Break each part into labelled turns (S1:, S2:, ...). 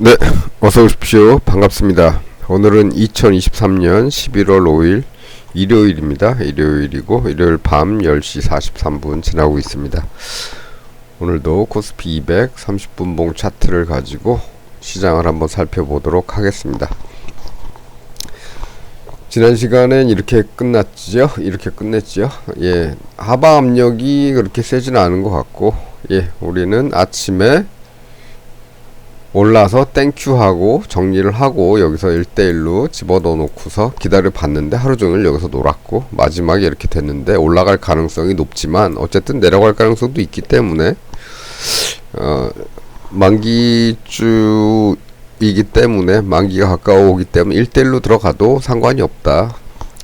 S1: 네, 어서 오십시오. 반갑습니다. 오늘은 2023년 11월 5일 일요일입니다. 일요일이고 일요일 밤 10시 43분 지나고 있습니다. 오늘도 코스피 200 30분봉 차트를 가지고 시장을 한번 살펴보도록 하겠습니다. 지난 시간엔 이렇게 끝났죠. 이렇게 끝냈죠. 예, 하방 압력이 그렇게 세지는 않은 것 같고, 예, 우리는 아침에 올라서 땡큐하고 정리를 하고 여기서 1대1로 집어넣어 놓고서 기다려 봤는데 하루종일 여기서 놀았고, 마지막에 이렇게 됐는데 올라갈 가능성이 높지만 어쨌든 내려갈 가능성도 있기 때문에 만기주이기 때문에, 만기가 가까워오기 때문에 1대1로 들어가도 상관이 없다.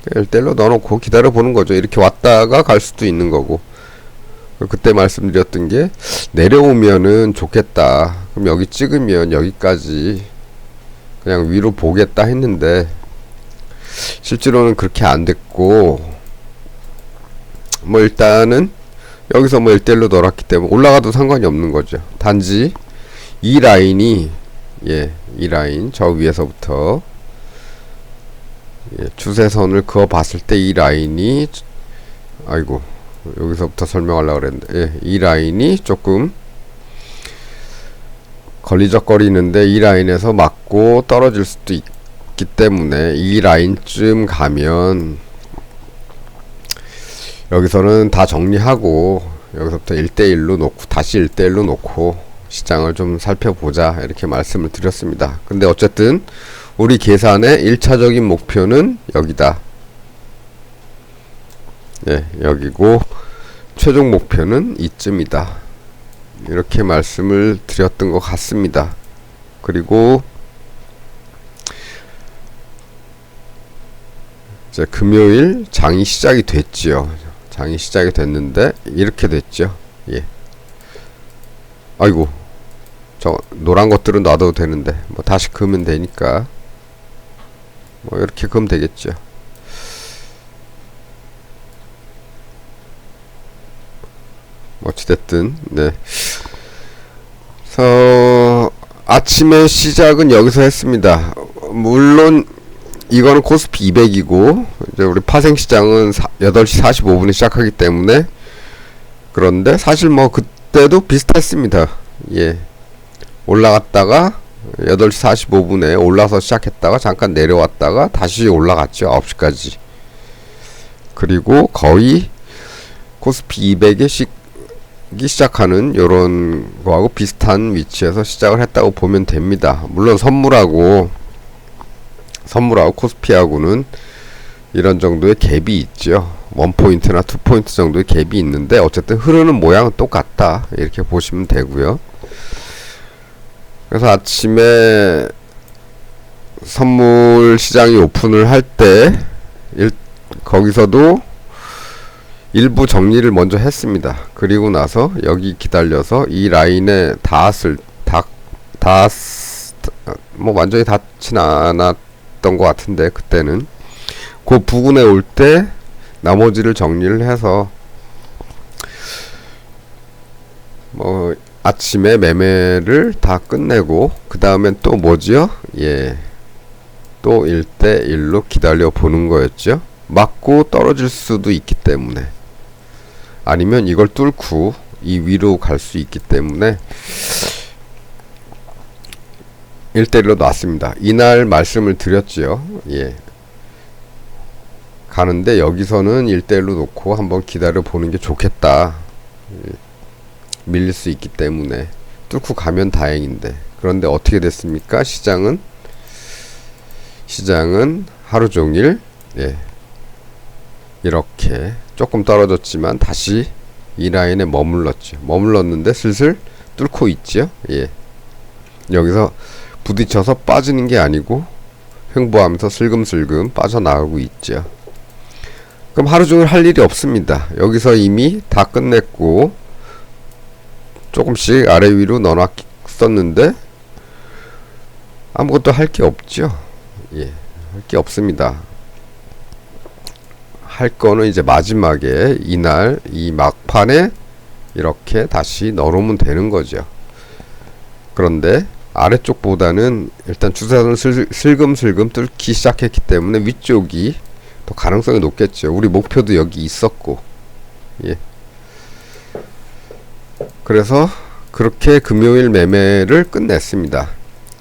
S1: 1대1로 넣어놓고 기다려 보는 거죠. 이렇게 왔다가 갈 수도 있는 거고, 그때 말씀드렸던 게 내려오면은 좋겠다. 그럼 여기 찍으면 여기까지 그냥 위로 보겠다 했는데 실제로는 그렇게 안 됐고, 뭐 일단은 여기서 뭐 1대1로 놀았기 때문에 올라가도 상관이 없는 거죠. 단지 이 라인이, 예, 이 라인 저 위에서부터, 예, 추세선을 그어 봤을 때 이 라인이, 아이고 여기서부터 설명하려고 그랬는데, 예, 이 라인이 조금 걸리적거리는데 이 라인에서 맞고 떨어질 수도 있기 때문에 이 라인쯤 가면 여기서는 다 정리하고 여기서부터 1대1로 놓고 다시 1대1로 놓고 시장을 좀 살펴보자, 이렇게 말씀을 드렸습니다. 근데 어쨌든 우리 계산의 1차적인 목표는 여기다. 예, 여기고 최종 목표는 이쯤이다, 이렇게 말씀을 드렸던 것 같습니다. 그리고 이제 금요일 장이 시작이 됐지요. 장이 시작이 됐는데 이렇게 됐죠. 예. 아이고, 저 노란 것들은 놔둬도 되는데 뭐 다시 그으면 되니까 뭐 이렇게 그으면 되겠죠. 어찌됐든, 네. 아침에 시작은 여기서 했습니다. 물론 이거는 코스피 200이고 이제 우리 파생시장은 8시 45분에 시작하기 때문에, 그런데 사실 뭐 그때도 비슷했습니다. 예, 올라갔다가 8시 45분에 올라서 시작했다가 잠깐 내려왔다가 다시 올라갔죠. 9시까지. 그리고 거의 코스피 200의 시작하는 요런 거하고 비슷한 위치에서 시작을 했다고 보면 됩니다. 물론 선물하고 코스피하고는 이런 정도의 갭이 있죠. 1포인트나 2포인트 정도의 갭이 있는데 어쨌든 흐르는 모양은 똑같다, 이렇게 보시면 되고요. 그래서 아침에 선물 시장이 오픈을 할 때 거기서도 일부 정리를 먼저 했습니다. 그리고 나서 여기 기다려서 이 라인에 뭐 완전히 닿진 않았던 것 같은데, 그때는 그 부근에 올 때 나머지를 정리를 해서 뭐 아침에 매매를 다 끝내고 그 다음엔 또 뭐지요? 예, 또 1대1로 기다려 보는 거였죠. 맞고 떨어질 수도 있기 때문에, 아니면 이걸 뚫고 이 위로 갈 수 있기 때문에 1대1로 놨습니다. 이날 말씀을 드렸지요. 예, 가는데 여기서는 1대1로 놓고 한번 기다려 보는 게 좋겠다. 예, 밀릴 수 있기 때문에 뚫고 가면 다행인데, 그런데 어떻게 됐습니까? 시장은 하루 종일, 예, 이렇게 조금 떨어졌지만 다시 이 라인에 머물렀는데 슬슬 뚫고 있죠. 예, 여기서 부딪혀서 빠지는 게 아니고 횡보하면서 슬금슬금 빠져나가고 있죠. 그럼 하루 종일 할 일이 없습니다. 여기서 이미 다 끝냈고 조금씩 아래 위로 넣어놨었는데 아무것도 할 게 없죠. 예, 할 게 없습니다. 할 거는 이제 마지막에 이날 이 막판에 이렇게 다시 넣어놓으면 되는 거죠. 그런데 아래쪽보다는 일단 주사선을 슬금슬금 뚫기 시작했기 때문에 위쪽이 더 가능성이 높겠죠. 우리 목표도 여기 있었고, 예. 그래서 그렇게 금요일 매매를 끝냈습니다.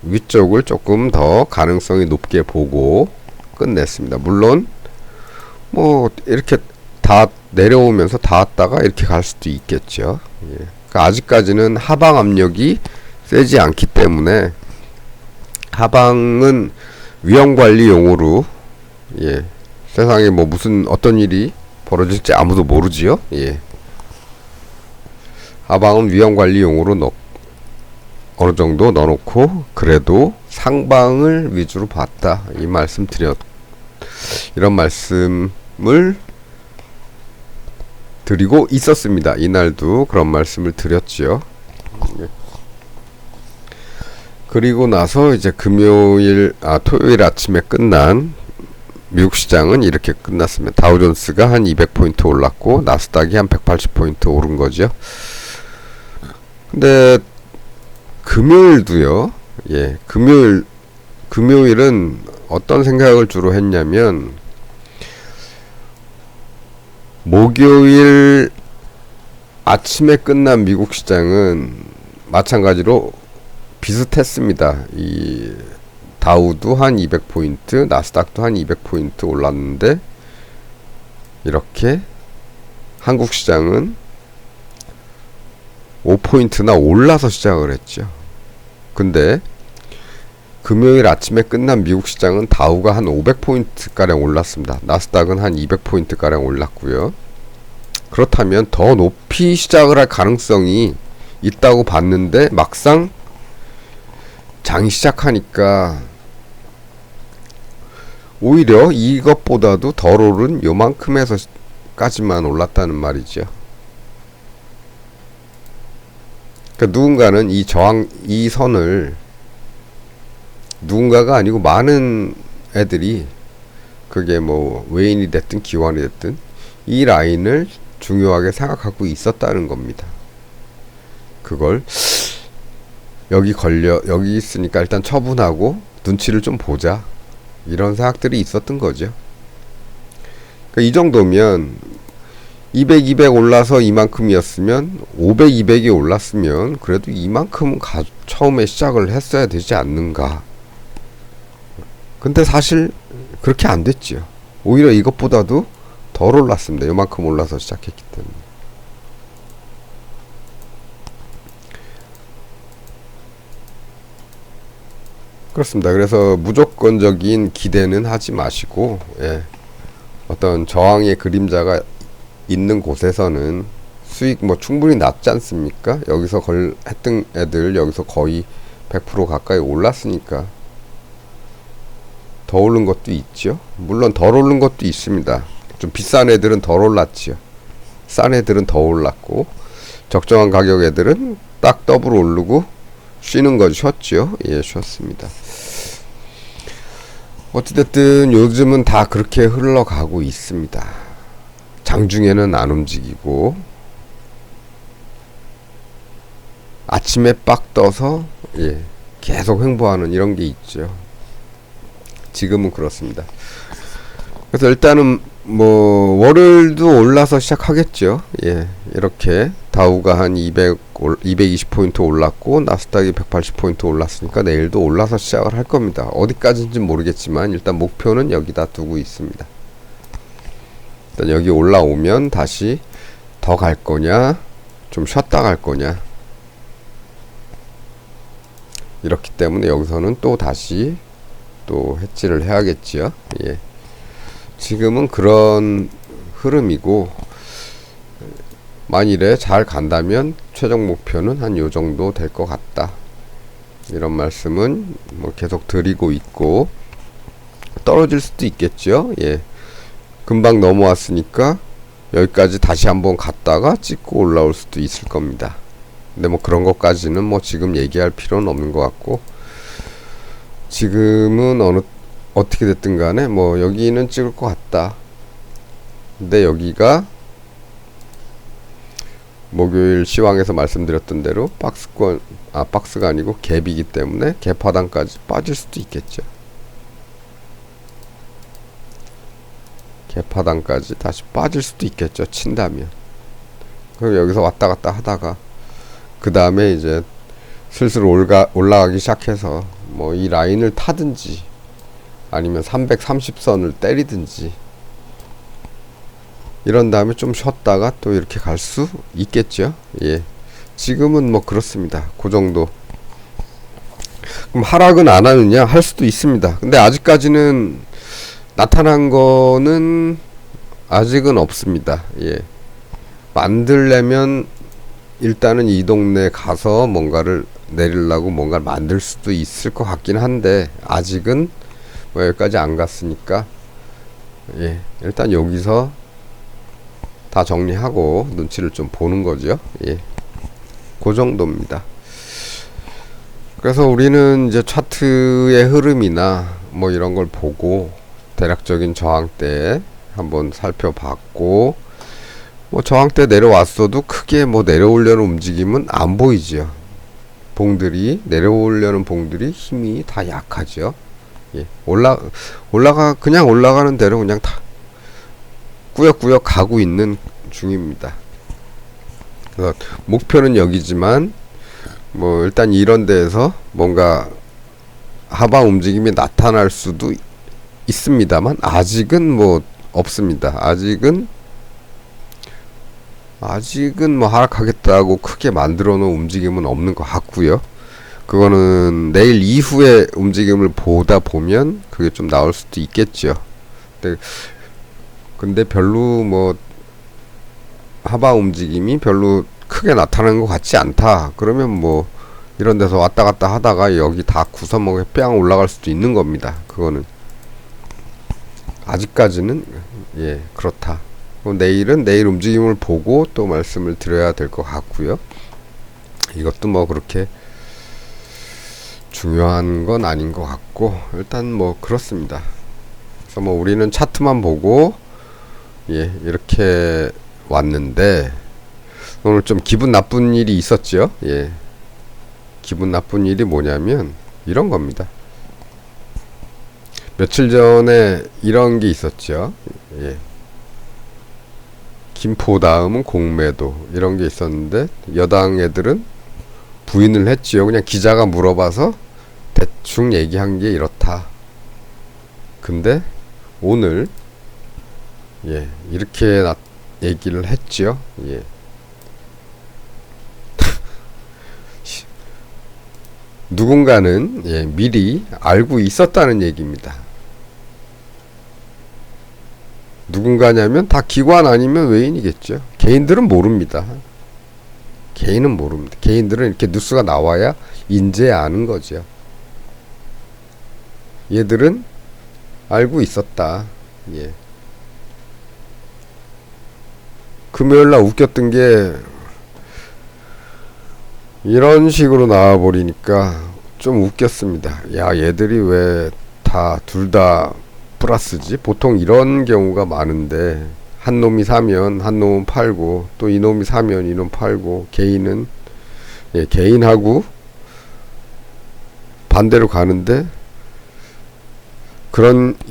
S1: 위쪽을 조금 더 가능성이 높게 보고 끝냈습니다. 물론 뭐 이렇게 다 내려오면서 닿았다가 이렇게 갈 수도 있겠죠. 예. 그러니까 아직까지는 하방 압력이 세지 않기 때문에 하방은 위험관리용으로, 예, 세상에 뭐 무슨 어떤 일이 벌어질지 아무도 모르지요. 예. 하방은 위험관리용으로 어느 정도 넣어놓고 그래도 상방을 위주로 봤다, 이 말씀 이런 말씀을 드리고 있었습니다. 이날도 그런 말씀을 드렸지요. 예. 그리고 나서 이제 토요일 아침에 끝난 미국 시장은 이렇게 끝났습니다. 다우존스가 한 200포인트 올랐고 나스닥이 한 180포인트 오른 거죠. 근데 금요일도요. 예, 금요일은 어떤 생각을 주로 했냐면, 목요일 아침에 끝난 미국 시장은 마찬가지로 비슷했습니다. 이 다우도 한 200포인트, 나스닥도 한 200포인트 올랐는데, 이렇게 한국 시장은 5포인트나 올라서 시작을 했죠. 근데 금요일 아침에 끝난 미국 시장은 다우가 한 500포인트가량 올랐습니다. 나스닥은 한 200포인트가량 올랐고요. 그렇다면 더 높이 시작을 할 가능성이 있다고 봤는데 막상 장이 시작하니까 오히려 이것보다도 덜 오른 요만큼에서까지만 올랐다는 말이죠. 그러니까 누군가는 이 선을, 누군가가 아니고 많은 애들이, 그게 뭐 외인이 됐든 기관이 됐든 이 라인을 중요하게 생각하고 있었다는 겁니다. 그걸 여기 있으니까 일단 처분하고 눈치를 좀 보자, 이런 생각들이 있었던 거죠. 그러니까 이 정도면 200 올라서 이만큼이었으면 500, 200이 올랐으면 그래도 이만큼은 처음에 시작을 했어야 되지 않는가. 근데 사실 그렇게 안 됐죠. 오히려 이것보다도 덜 올랐습니다. 이만큼 올라서 시작했기 때문에. 그렇습니다. 그래서 무조건적인 기대는 하지 마시고, 예, 어떤 저항의 그림자가 있는 곳에서는 수익 뭐 충분히 났지 않습니까? 여기서 했던 애들 여기서 거의 100% 가까이 올랐으니까 더 오른 것도 있죠. 물론 덜 오른 것도 있습니다. 좀 비싼 애들은 덜 올랐지요. 싼 애들은 더 올랐고, 적정한 가격 애들은 딱 더블 오르고 쉬는 거 쉬었죠. 예, 쉬었습니다. 어찌됐든 요즘은 다 그렇게 흘러가고 있습니다. 장중에는 안 움직이고 아침에 빡 떠서, 예, 계속 횡보하는 이런 게 있죠. 지금은 그렇습니다. 그래서 일단은 뭐 월요일도 올라서 시작하겠죠. 예, 이렇게 다우가 한 220포인트 올랐고 나스닥이 180포인트 올랐으니까 내일도 올라서 시작을 할 겁니다. 어디까지인지는 모르겠지만 일단 목표는 여기다 두고 있습니다. 일단 여기 올라오면 다시 더 갈 거냐, 좀 쉬었다 갈 거냐, 이렇기 때문에 여기서는 또 다시 또 해지를 해야겠지요. 예. 지금은 그런 흐름이고, 만일에 잘 간다면 최종 목표는 한 요 정도 될 것 같다, 이런 말씀은 뭐 계속 드리고 있고, 떨어질 수도 있겠죠. 예. 금방 넘어왔으니까 여기까지 다시 한번 갔다가 찍고 올라올 수도 있을 겁니다. 근데 뭐 그런 것까지는 뭐 지금 얘기할 필요는 없는 것 같고, 지금은 어떻게 됐든 간에 뭐 여기는 찍을 것 같다. 근데 여기가 목요일 시황에서 말씀드렸던 대로 박스가 아니고 갭이기 때문에 갭 하단까지 빠질 수도 있겠죠. 갭 하단까지 다시 빠질 수도 있겠죠, 친다면. 그럼 여기서 왔다 갔다 하다가 그 다음에 이제 슬슬 올라가기 시작해서 뭐 이 라인을 타든지 아니면 330선을 때리든지 이런 다음에 좀 쉬었다가 또 이렇게 갈 수 있겠죠. 예. 지금은 뭐 그렇습니다. 그 정도. 그럼 하락은 안 하느냐? 할 수도 있습니다. 근데 아직까지는 나타난 거는 아직은 없습니다. 예. 만들려면 일단은 이 동네 가서 뭔가를 내리려고 뭔가를 만들 수도 있을 것 같긴 한데 아직은 뭐 여기까지 안 갔으니까 예. 일단 여기서 다 정리하고 눈치를 좀 보는 거죠. 예. 그 정도입니다. 그래서 우리는 이제 차트의 흐름이나 뭐 이런 걸 보고 대략적인 저항대 한번 살펴봤고 뭐 저항대 내려왔어도 크게 뭐 내려오려는 움직임은 안 보이죠. 내려오려는 봉들이 힘이 다 약하죠. 예. 그냥 올라가는 대로 그냥 다 꾸역꾸역 가고 있는 중입니다. 그래서 목표는 여기지만 뭐 일단 이런 데에서 뭔가 하방 움직임이 나타날 수도 있습니다만 아직은 뭐 없습니다. 아직은 뭐 하락하겠다고 크게 만들어 놓은 움직임은 없는 것 같고요. 그거는 내일 이후의 움직임을 보다 보면 그게 좀 나올 수도 있겠죠. 근데 별로 뭐 하방 움직임이 별로 크게 나타나는 것 같지 않다. 그러면 뭐 이런 데서 왔다 갔다 하다가 여기 다 구서먹에 뺑 올라갈 수도 있는 겁니다. 그거는 아직까지는 예 그렇다. 내일은 내일 움직임을 보고 또 말씀을 드려야 될 것 같고요. 이것도 뭐 그렇게 중요한 건 아닌 것 같고 일단 뭐 그렇습니다. 그래서 뭐 우리는 차트만 보고 예 이렇게 왔는데 오늘 좀 기분 나쁜 일이 있었죠. 예 기분 나쁜 일이 뭐냐면 이런 겁니다. 며칠 전에 이런 게 있었죠. 예. 김포 다음은 공매도 이런 게 있었는데 여당 애들은 부인을 했지요. 그냥 기자가 물어봐서 대충 얘기한 게 이렇다. 근데 오늘 예 이렇게 얘기를 했지요. 예. 누군가는 예, 미리 알고 있었다는 얘기입니다. 누군가냐면 다 기관 아니면 외인이겠죠. 개인들은 모릅니다. 개인은 모릅니다. 개인들은 이렇게 뉴스가 나와야 인제 아는 거죠. 얘들은 알고 있었다. 예. 금요일날 웃겼던 게 이런 식으로 나와버리니까 좀 웃겼습니다. 야 얘들이 왜 다 둘 다 플러스지? 보통 이런 경우가 많은데 한 놈이 사면 한 놈은 팔고 또 이놈이 사면 이놈 팔고 개인은 예, 개인하고 반대로 가는데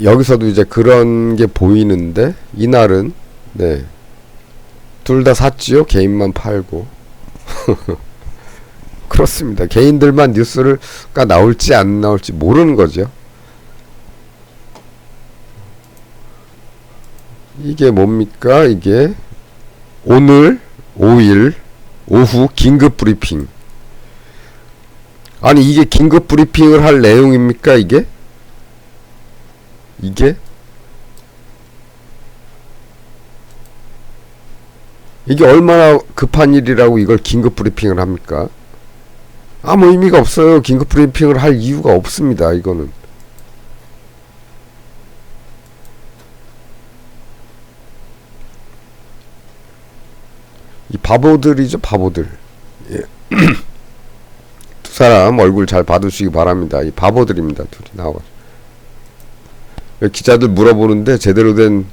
S1: 여기서도 이제 그런 게 보이는데 이날은 네 둘 다 샀지요. 개인만 팔고 그렇습니다. 개인들만 뉴스가 나올지 안 나올지 모르는 거죠. 이게 뭡니까? 이게 오늘 5일 오후 긴급 브리핑. 아니 이게 긴급 브리핑을 할 내용입니까? 이게 얼마나 급한 일이라고 이걸 긴급 브리핑을 합니까? 아무 의미가 없어요. 긴급 브리핑을 할 이유가 없습니다. 이거는 이 바보들이죠. 바보들. 예. 두 사람 얼굴 잘 봐두시기 바랍니다. 이 바보들입니다. 둘이 나와가지고 기자들 물어보는데 제대로 된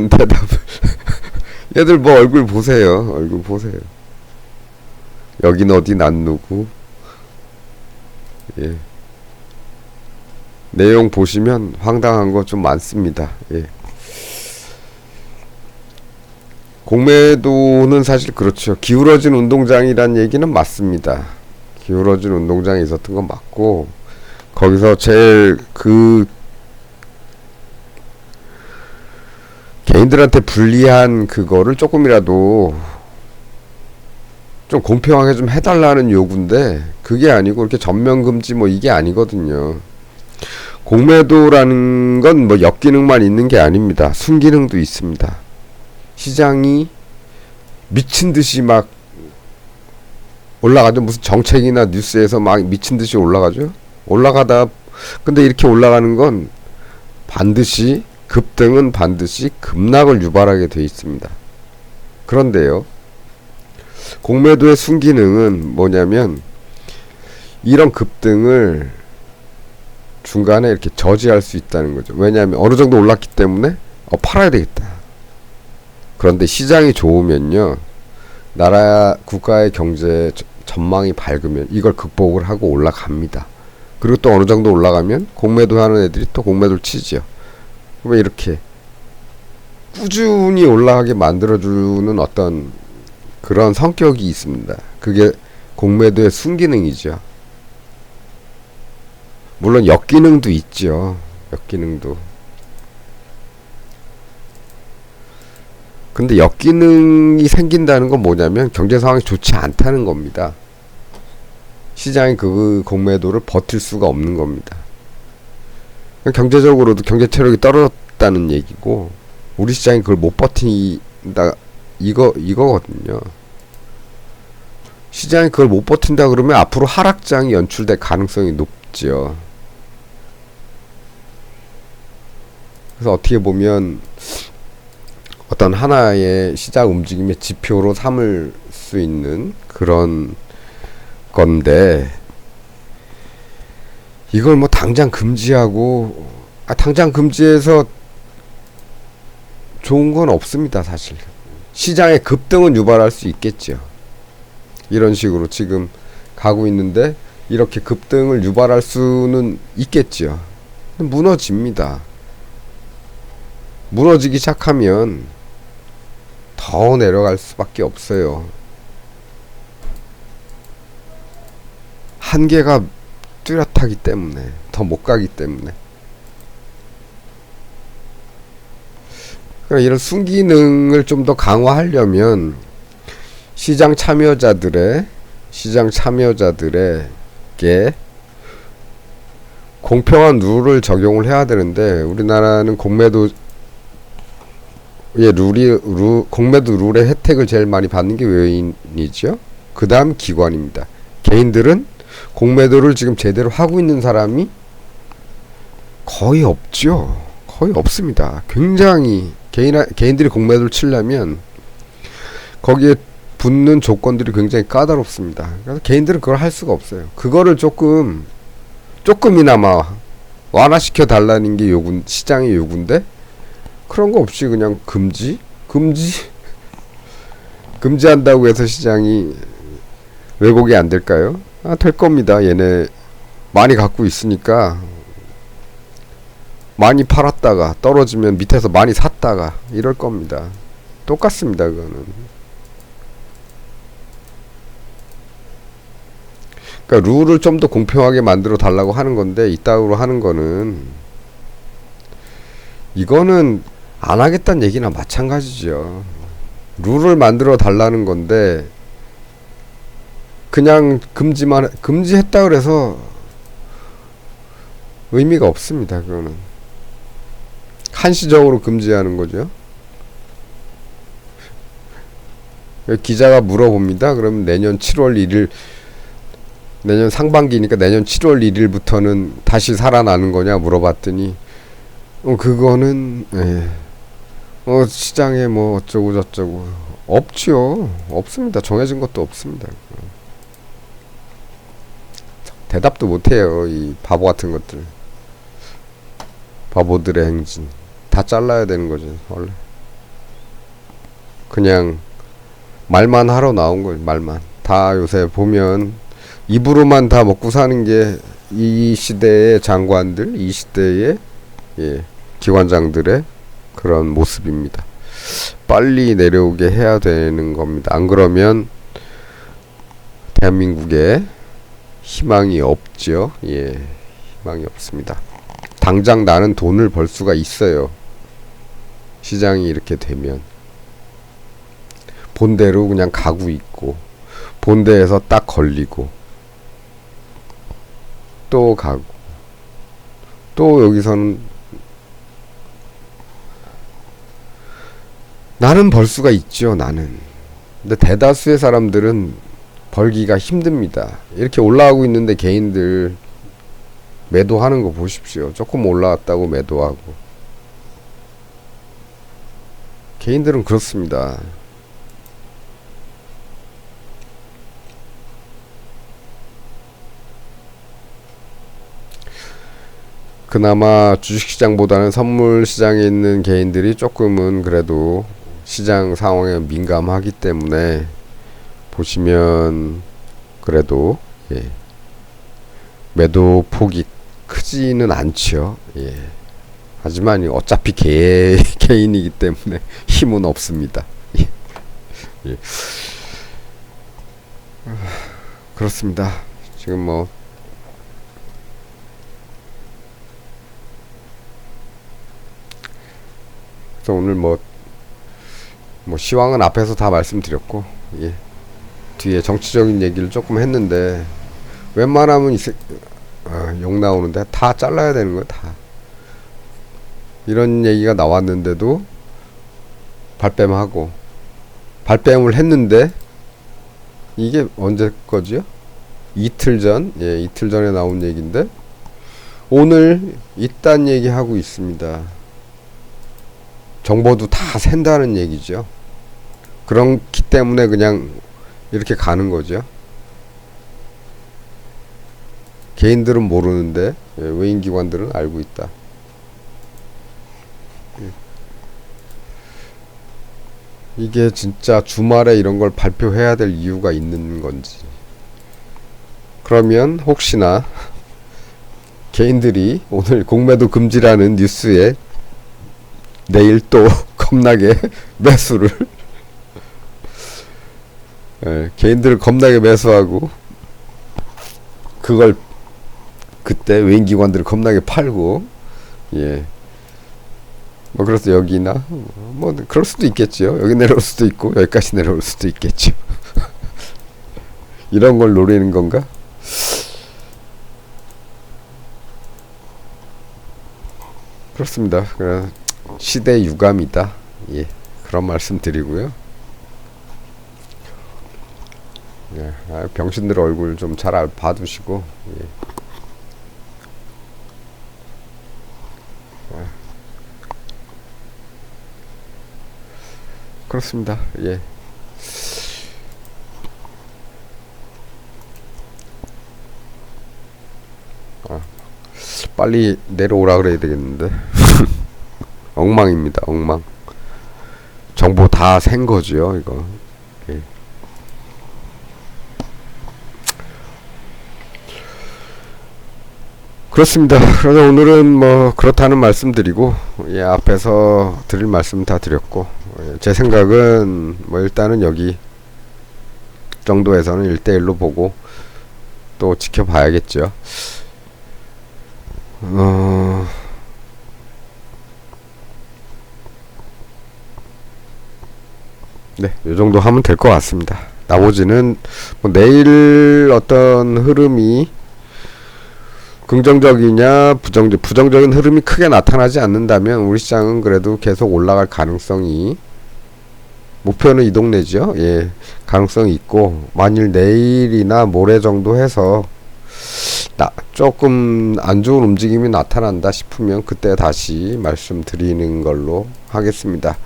S1: 대답을 얘들 뭐 얼굴 보세요. 얼굴 보세요. 여긴 어디 난 누구. 예. 내용 보시면 황당한 거 좀 많습니다. 예. 공매도는 사실 그렇죠. 기울어진 운동장이란 얘기는 맞습니다. 기울어진 운동장이 있었던 건 맞고, 거기서 제일 개인들한테 불리한 그거를 조금이라도 좀 공평하게 좀 해달라는 요구인데, 그게 아니고 이렇게 전면금지 뭐 이게 아니거든요. 공매도라는 건 뭐 역기능만 있는 게 아닙니다. 순기능도 있습니다. 시장이 미친듯이 막 올라가죠. 무슨 정책이나 뉴스에서 막 미친듯이 올라가죠. 올라가다 근데 이렇게 올라가는 건 반드시 급등은 반드시 급락을 유발하게 돼 있습니다. 그런데요, 공매도의 순기능은 뭐냐면 이런 급등을 중간에 이렇게 저지할 수 있다는 거죠. 왜냐하면 어느 정도 올랐기 때문에 팔아야 되겠다. 그런데 시장이 좋으면요, 나라 국가의 경제 전망이 밝으면 이걸 극복을 하고 올라갑니다. 그리고 또 어느 정도 올라가면 공매도 하는 애들이 또 공매도를 치지요. 그러면 이렇게 꾸준히 올라가게 만들어주는 어떤 그런 성격이 있습니다. 그게 공매도의 순기능이죠. 물론 역기능도 있죠. 역기능도. 근데 역기능이 생긴다는 건 뭐냐면 경제 상황이 좋지 않다는 겁니다. 시장이 그 공매도를 버틸 수가 없는 겁니다. 경제적으로도 경제 체력이 떨어졌다는 얘기고, 우리 시장이 그걸 못 버틴다, 이거거든요. 시장이 그걸 못 버틴다 그러면 앞으로 하락장이 연출될 가능성이 높지요. 그래서 어떻게 보면 어떤 하나의 시장 움직임의 지표로 삼을 수 있는 그런 건데, 이걸 뭐 당장 금지하고, 당장 금지해서 좋은 건 없습니다, 사실. 시장의 급등은 유발할 수 있겠죠. 이런 식으로 지금 가고 있는데 이렇게 급등을 유발할 수는 있겠죠. 무너집니다. 무너지기 시작하면 더 내려갈 수밖에 없어요. 한계가 뚜렷하기 때문에, 더 못 가기 때문에. 그러니까 이런 순기능을 좀 더 강화하려면 시장 참여자들에게 공평한 룰을 적용을 해야 되는데, 우리나라는 공매도 룰의 혜택을 제일 많이 받는 게 외인이죠. 그 다음 기관입니다. 개인들은 공매도를 지금 제대로 하고 있는 사람이 거의 없죠. 거의 없습니다. 굉장히 개인들이 공매도를 치려면 거기에 붙는 조건들이 굉장히 까다롭습니다. 그래서 개인들은 그걸 할 수가 없어요. 그거를 조금이나마 완화시켜 달라는 게 시장의 요구인데, 그런 거 없이 그냥 금지한다고 해서 시장이 왜곡이 안 될까요? 될 겁니다. 얘네 많이 갖고 있으니까 많이 팔았다가 떨어지면 밑에서 많이 샀다가 이럴 겁니다. 똑같습니다, 그거는. 그러니까 룰을 좀 더 공평하게 만들어 달라고 하는 건데, 이따위로 하는 거는, 이거는 안 하겠다는 얘기나 마찬가지죠. 룰을 만들어 달라는 건데 그냥 금지했다 그래서 의미가 없습니다. 그거는 한시적으로 금지하는 거죠. 기자가 물어봅니다. 그럼 내년 상반기니까 내년 7월 1일부터는 다시 살아나는 거냐 물어봤더니 그거는 시장에 뭐 어쩌고 저쩌고 없죠. 없습니다. 정해진 것도 없습니다. 대답도 못해요. 이 바보 같은 것들. 바보들의 행진 다 잘라야 되는 거죠 원래. 그냥 말만 하러 나온 거예요. 말만. 다 요새 보면 입으로만 다 먹고 사는 게 이 시대의 장관들, 이 시대의 기관장들의 그런 모습입니다. 빨리 내려오게 해야 되는 겁니다. 안 그러면 대한민국에 희망이 없죠. 희망이 없습니다. 당장 나는 돈을 벌 수가 있어요. 시장이 이렇게 되면 본대로 그냥 가고 있고, 본대에서 딱 걸리고 또 가고, 또 여기서는 나는 벌 수가 있죠. 나는. 근데 대다수의 사람들은 벌기가 힘듭니다. 이렇게 올라가고 있는데 개인들 매도하는 거 보십시오. 조금 올라왔다고 매도하고. 개인들은 그렇습니다. 그나마 주식시장보다는 선물시장에 있는 개인들이 조금은 그래도 시장 상황에 민감하기 때문에 보시면 그래도 매도 폭이 크지는 않죠. 하지만 어차피 개인이기 때문에 힘은 없습니다. 그렇습니다. 지금 뭐 그래서 오늘 뭐 시황은 앞에서 다 말씀드렸고, 뒤에 정치적인 얘기를 조금 했는데 웬만하면 욕 나오는데 다 잘라야 되는 거야. 다 이런 얘기가 나왔는데도 발뺌하고, 발뺌을 했는데 이게 언제 거지요? 이틀 전에 나온 얘기인데 오늘 이딴 얘기 하고 있습니다. 정보도 다 샌다는 얘기죠. 그렇기 때문에 그냥 이렇게 가는 거죠. 개인들은 모르는데 외인기관들은 알고 있다. 이게 진짜 주말에 이런 걸 발표해야 될 이유가 있는 건지. 그러면 혹시나 개인들이 오늘 공매도 금지라는 뉴스에 내일 또 겁나게 매수를 개인들을 겁나게 매수하고, 그걸 그때 외인기관들을 겁나게 팔고, 뭐 그래서 여기나 뭐 그럴 수도 있겠죠. 여기 내려올 수도 있고 여기까지 내려올 수도 있겠죠. 이런 걸 노리는 건가? 그렇습니다. 시대 유감이다. 그런 말씀 드리고요. 병신들 얼굴 좀 잘 봐두시고. 그렇습니다. 빨리 내려오라 그래야 되겠는데. 엉망입니다. 엉망. 정보 다 센 거죠, 이거. 그렇습니다. 그래서 오늘은 뭐 그렇다는 말씀 드리고, 앞에서 드릴 말씀 다 드렸고, 제 생각은 뭐 일단은 여기 정도에서는 1대1로 보고 또 지켜봐야겠죠. 네, 이 정도 하면 될 것 같습니다. 나머지는 뭐 내일 어떤 흐름이 긍정적이냐 부정적인 흐름이 크게 나타나지 않는다면 우리 시장은 그래도 계속 올라갈 가능성이, 목표는 이 동네죠. 가능성이 있고, 만일 내일이나 모레 정도 해서 조금 안 좋은 움직임이 나타난다 싶으면 그때 다시 말씀드리는 걸로 하겠습니다.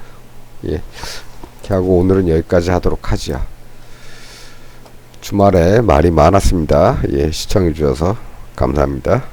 S1: 이렇게 하고 오늘은 여기까지 하도록 하죠. 주말에 말이 많았습니다. 시청해 주셔서 감사합니다.